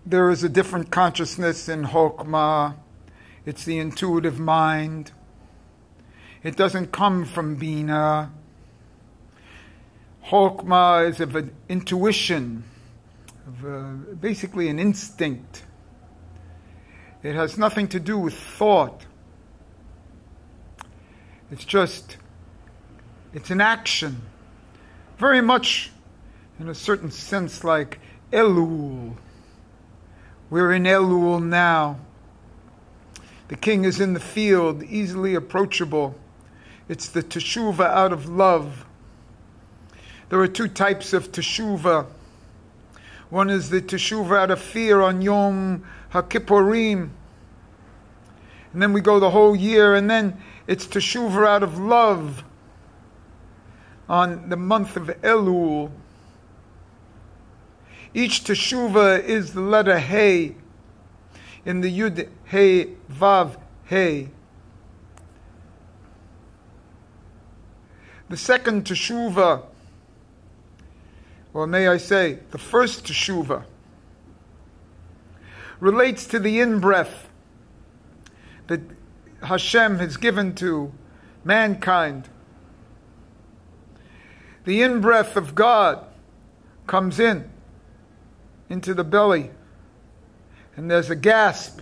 there is a different consciousness in Hochmah. It's the intuitive mind. It doesn't come from Bina. Hochmah is of an intuition, of basically an instinct. It has nothing to do with thought. It's an action. Very much, in a certain sense, like Elul. We're in Elul now. The king is in the field, easily approachable. It's the teshuvah out of love. There are two types of teshuvah. One is the teshuvah out of fear on Yom HaKippurim. And then we go the whole year, and then it's teshuvah out of love on the month of Elul. Each teshuvah is the letter Hey in the Yud Hey Vav Hey. The second teshuvah, or may I say, the first teshuvah, relates to the in-breath that Hashem has given to mankind. The in-breath of God comes into the belly, and there's a gasp.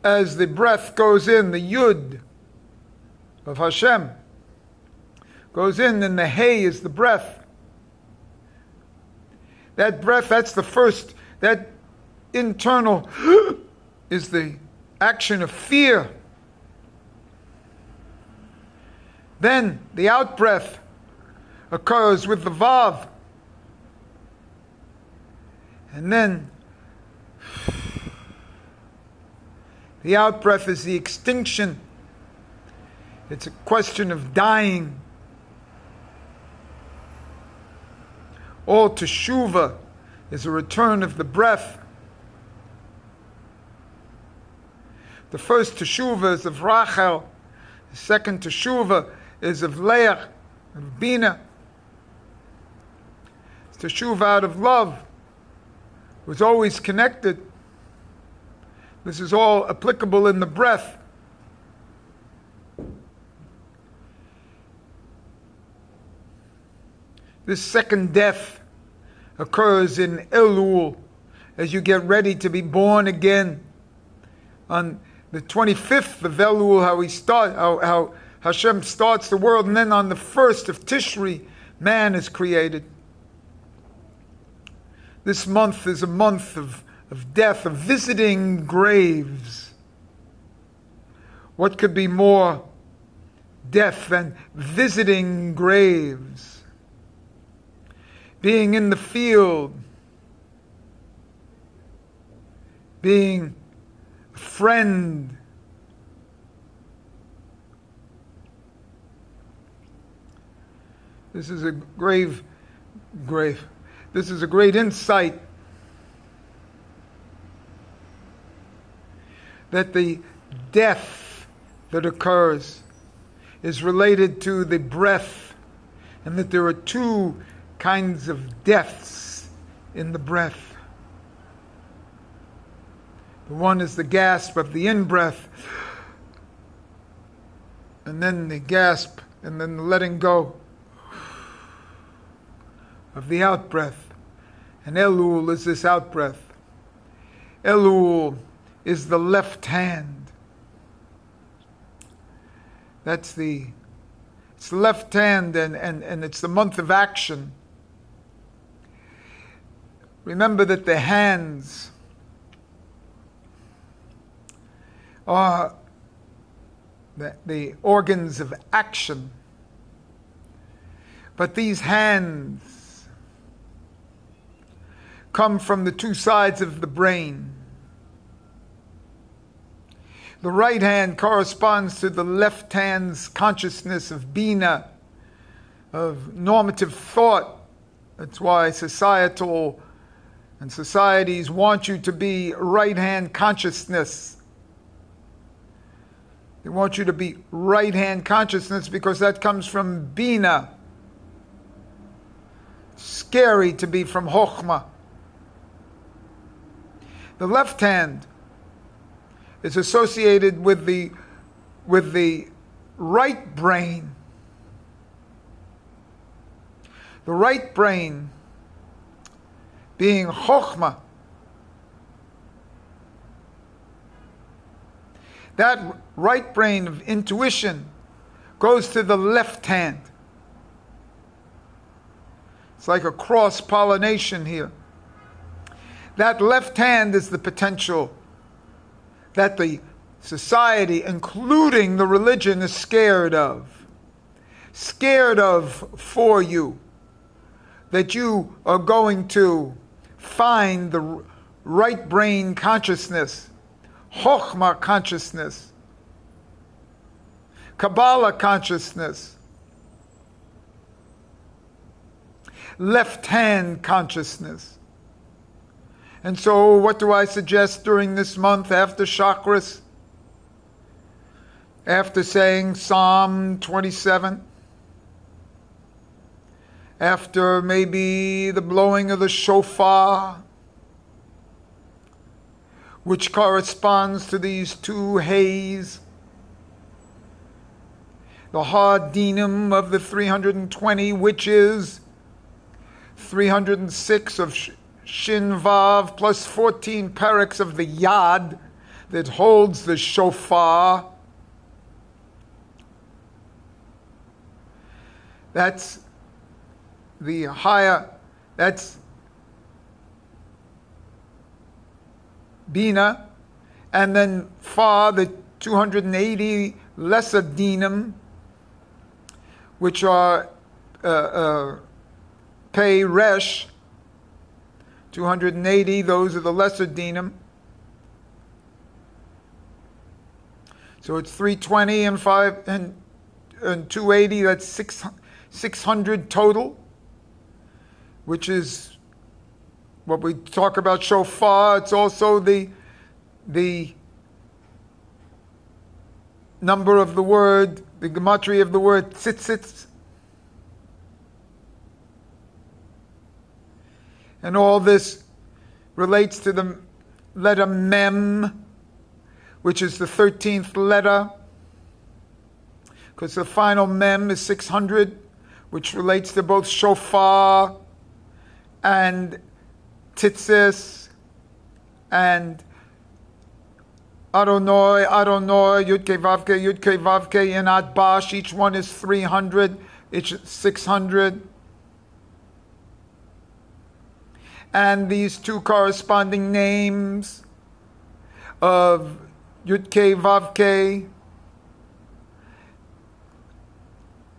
As the breath goes in, the Yud of Hashem goes in, and the Hey is the breath. That breath, that's the first, that internal is the action of fear. Then the out-breath occurs with the Vav. And then the out-breath is the extinction. It's a question of dying. All teshuvah is a return of the breath. The first teshuvah is of Rachel. The second teshuvah is of Leah, of Bina. It's teshuvah out of love. It was always connected. This is all applicable in the breath. This second death occurs in Elul, as you get ready to be born again. On the 25th of Elul, how Hashem starts the world, and then on the 1st of Tishri, man is created. This month is a month of death, of visiting graves. What could be more death than visiting graves? Being in the field, being a friend. This is a grave. This is a great insight that the death that occurs is related to the breath, and that there are two kinds of deaths in the breath. The one is the gasp of the in-breath, and then the gasp, and then the letting go of the out-breath. And Elul is this out-breath. Elul is the left hand. It's the left hand, and it's the month of action. Remember that the hands are the organs of action. But these hands come from the two sides of the brain. The right hand corresponds to the left hand's consciousness of Bina, of normative thought. That's why societies want you to be right-hand consciousness. They want you to be right-hand consciousness because that comes from Bina. Scary to be from Hochmah. The left hand is associated with the right brain. The right brain being Hochmah. That right brain of intuition goes to the left hand. It's like a cross-pollination here. That left hand is the potential that the society, including the religion, is scared of. Scared of for you. That you are going to find the right brain consciousness, Hochmah consciousness, Kabbalah consciousness, left hand consciousness. And so what do I suggest during this month after chakras? After saying Psalm 27? After maybe the blowing of the shofar, which corresponds to these two hays, the hard dinim of the 320 witches, 306 of Shin Vav, plus 14 paraks of the Yad that holds the shofar. That's the higher, that's Bina, and then Fa, the 280 lesser dinim, which are Pei Resh, 280, those are the lesser dinim. So it's 320 and 5 and 280, that's 600 total, which is what we talk about shofar. It's also the number of the word, the gematria of the word tzitzit. And all this relates to the letter Mem, which is the 13th letter, because the final Mem is 600, which relates to both shofar and tzitzis and Adonai, Yud-Kei Vavkei, in Adbash. Each one is 300, each 600. And these two corresponding names of Yud-Kei Vavkei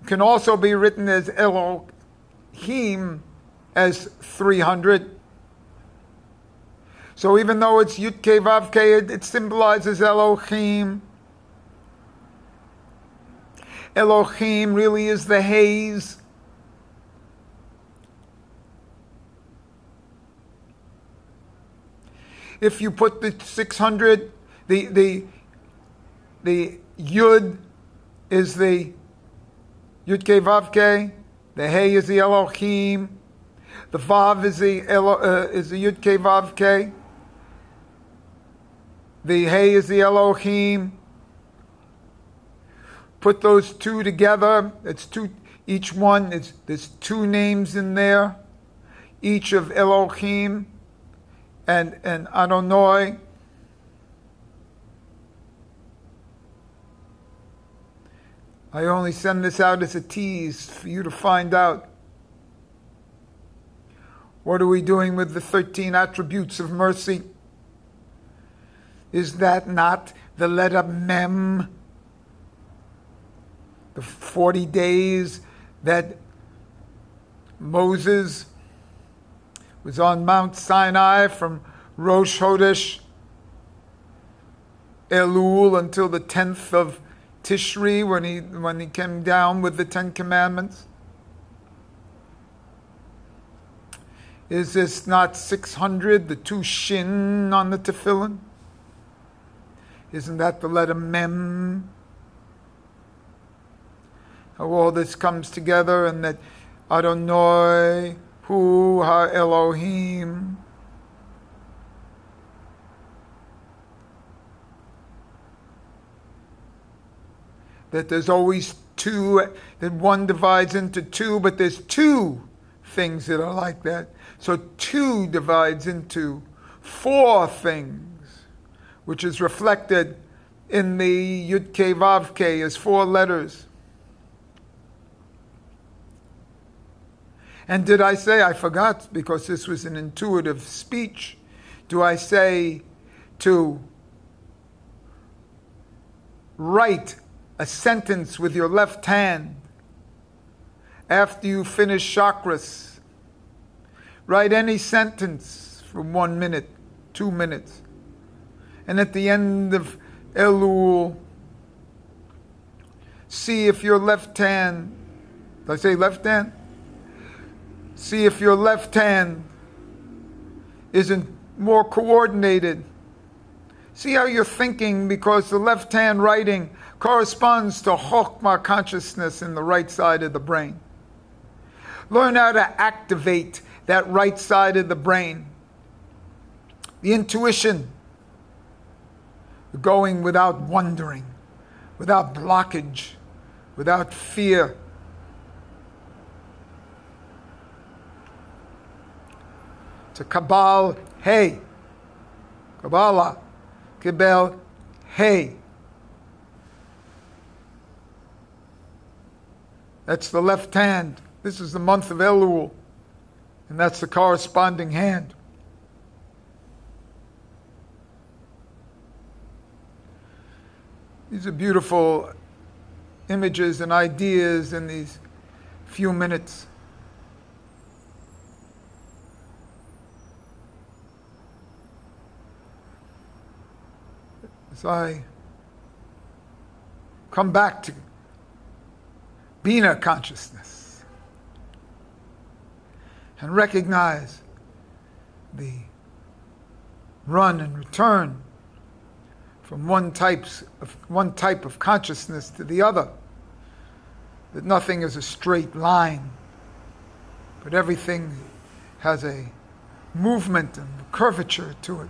can also be written as Elohim as 300. So even though it's Yud-Kei Vavkei, it symbolizes Elohim. Elohim really is the haze. If you put the 600, the Yud is the Yud-Kei Vavkei, the Hey is the Elohim, the Vav is the Yud-Kei Vavkei, the Hey is the Elohim. Put those two together. It's two. Each one there's two names in there, each of Elohim and Adonai. I only send this out as a tease for you to find out. What are we doing with the 13 attributes of mercy? Is that not the letter Mem? The 40 days that Moses was on Mount Sinai from Rosh Chodesh Elul until the 10th of Tishri, when he came down with the 10 Commandments. Is this not 600, the two shin on the tefillin? Isn't that the letter Mem? How all this comes together, and that Adonai Hu Ha Elohim. that there's always two, that one divides into two, but there's two things that are like that. So two divides into four things, which is reflected in the Yud Kei Vav Kei as four letters. And did I say, I forgot because this was an intuitive speech, do I say to write a sentence with your left hand after you finish chakras? Write any sentence for 1 minute, 2 minutes. And at the end of Elul, see if your left hand, did I say left hand? See if your left hand isn't more coordinated. See how you're thinking, because the left hand writing corresponds to Hochmah consciousness in the right side of the brain. Learn how to activate that right side of the brain. The intuition, going without wondering, without blockage, without fear. To Kabal Hey, Kabbalah, Kibel Hey. That's the left hand. This is the month of Elul, and that's the corresponding hand. These are beautiful images and ideas in these few minutes. As I come back to Bina consciousness and recognize the run and return from one type of consciousness to the other, that nothing is a straight line, but everything has a movement and curvature to it.